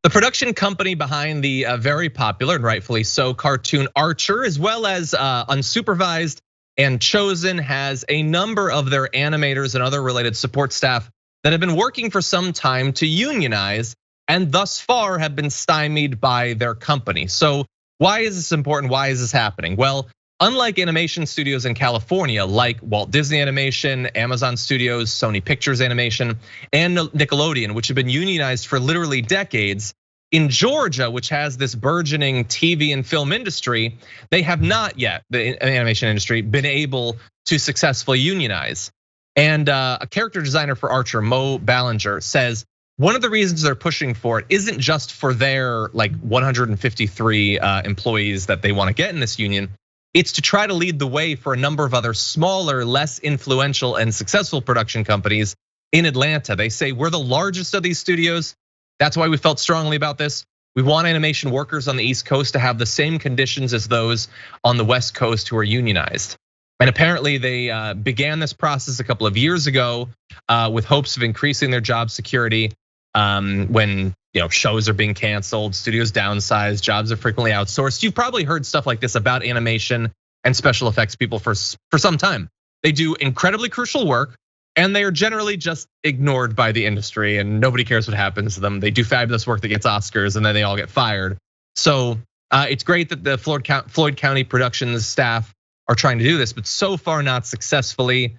The production company behind the very popular and rightfully so cartoon Archer, as well as Unsupervised and Chosen, has a number of their animators and other related support staff that have been working for some time to unionize and thus far have been stymied by their company. So why is this important? Why is this happening? Well, unlike animation studios in California, like Walt Disney Animation, Amazon Studios, Sony Pictures Animation, and Nickelodeon, which have been unionized for literally decades, in Georgia, which has this burgeoning TV and film industry, they have not yet, the animation industry, been able to successfully unionize. And a character designer for Archer, Mo Ballinger, says one of the reasons they're pushing for it isn't just for their 153 employees that they want to get in this union. It's to try to lead the way for a number of other smaller, less influential and successful production companies in Atlanta. They say we're the largest of these studios. That's why we felt strongly about this. We want animation workers on the East Coast to have the same conditions as those on the West Coast who are unionized. And apparently they began this process a couple of years ago with hopes of increasing their job security when shows are being canceled, studios downsized, jobs are frequently outsourced. You've probably heard stuff like this about animation and special effects people for some time. They do incredibly crucial work and they are generally just ignored by the industry and nobody cares what happens to them. They do fabulous work that gets Oscars and then they all get fired. So it's great that the Floyd County Productions staff are trying to do this, but so far not successfully.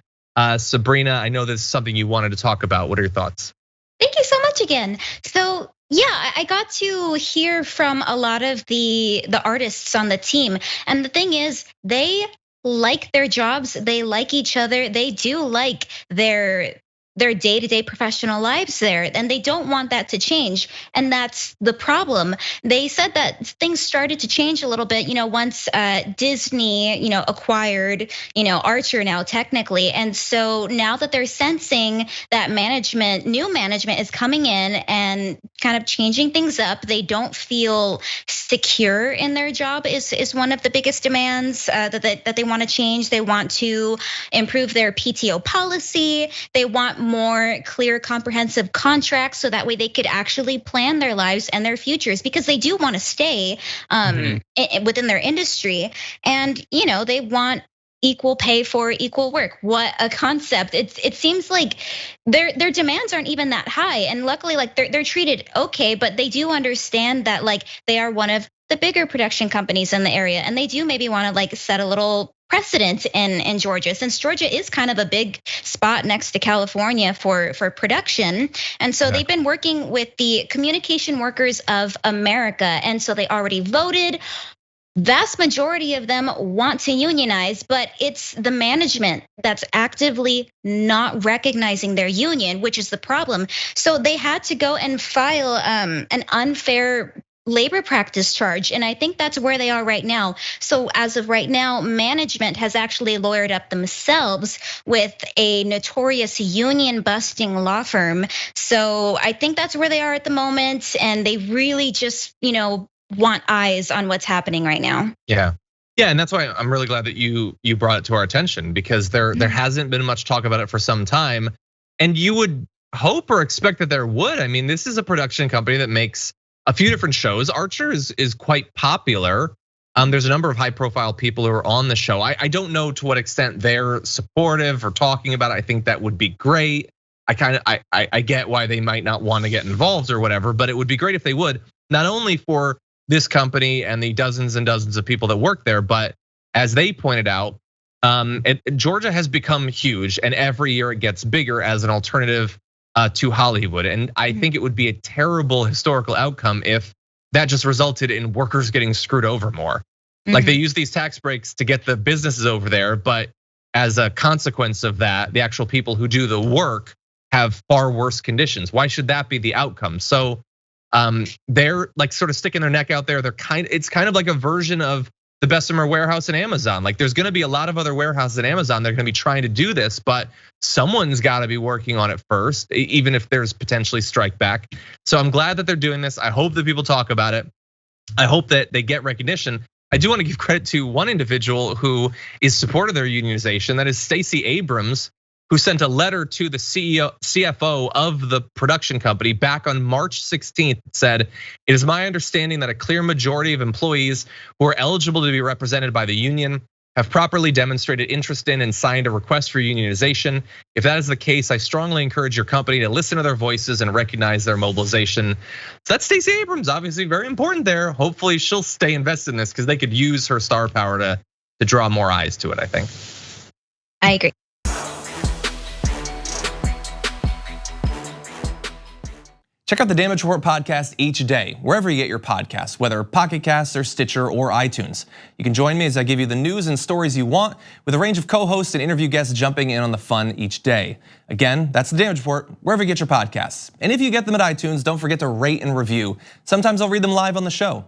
Sabrina, I know this is something you wanted to talk about. What are your thoughts? Thank you so much again. So yeah, I got to hear from a lot of the artists on the team. And the thing is, they like their jobs, they like each other, they do like their day-to-day professional lives there, and they don't want that to change. And that's the problem. They said that things started to change a little bit, once Disney, acquired, Archer now technically. And so now that they're sensing that new management is coming in and kind of changing things up, they don't feel secure in their job is one of the biggest demands that they want to change. They want to improve their PTO policy. They want more clear, comprehensive contracts so that way they could actually plan their lives and their futures, because they do want to stay within their industry. And they want equal pay for equal work. What a concept. It seems like their demands aren't even that high. And luckily, they're treated okay, but they do understand that they are one of the bigger production companies in the area. And they do maybe want to set a little precedent in Georgia, since Georgia is kind of a big spot next to California for production. And so they've been working with the Communication Workers of America. And so they already voted. Vast majority of them want to unionize, but it's the management that's actively not recognizing their union, which is the problem. So they had to go and file an unfair labor practice charge. And I think that's where they are right now. So as of right now, management has actually lawyered up themselves with a notorious union busting law firm. So I think that's where they are at the moment. And they really just, want eyes on what's happening right now. Yeah, and that's why I'm really glad that you brought it to our attention, because there hasn't been much talk about it for some time. And you would hope or expect that there would. I mean, this is a production company that makes a few different shows. Archer is quite popular. There's a number of high profile people who are on the show. I don't know to what extent they're supportive or talking about it. I think that would be great. I get why they might not want to get involved or whatever, but it would be great if they would, not only for this company and the dozens and dozens of people that work there, but as they pointed out, Georgia has become huge, and every year it gets bigger as an alternative to Hollywood. And I think it would be a terrible historical outcome if that just resulted in workers getting screwed over more. Like they use these tax breaks to get the businesses over there, but as a consequence of that, the actual people who do the work have far worse conditions. Why should that be the outcome? So they're sort of sticking their neck out there. It's kind of like a version of the Bessemer warehouse and Amazon. There's gonna be a lot of other warehouses at Amazon that are gonna be trying to do this, but someone's gotta be working on it first, even if there's potentially strike back. So I'm glad that they're doing this. I hope that people talk about it. I hope that they get recognition. I do want to give credit to one individual who is supportive of their unionization. That is Stacey Abrams, who sent a letter to the CFO of the production company back on March 16th, said, "It is my understanding that a clear majority of employees who are eligible to be represented by the union have properly demonstrated interest in and signed a request for unionization. If that is the case, I strongly encourage your company to listen to their voices and recognize their mobilization." So that's Stacey Abrams, obviously very important there. Hopefully she'll stay invested in this because they could use her star power to draw more eyes to it, I think. I agree. Check out the Damage Report podcast each day, wherever you get your podcasts, whether Pocket Casts or Stitcher or iTunes. You can join me as I give you the news and stories you want, with a range of co-hosts and interview guests jumping in on the fun each day. Again, that's the Damage Report, wherever you get your podcasts. And if you get them at iTunes, don't forget to rate and review. Sometimes I'll read them live on the show.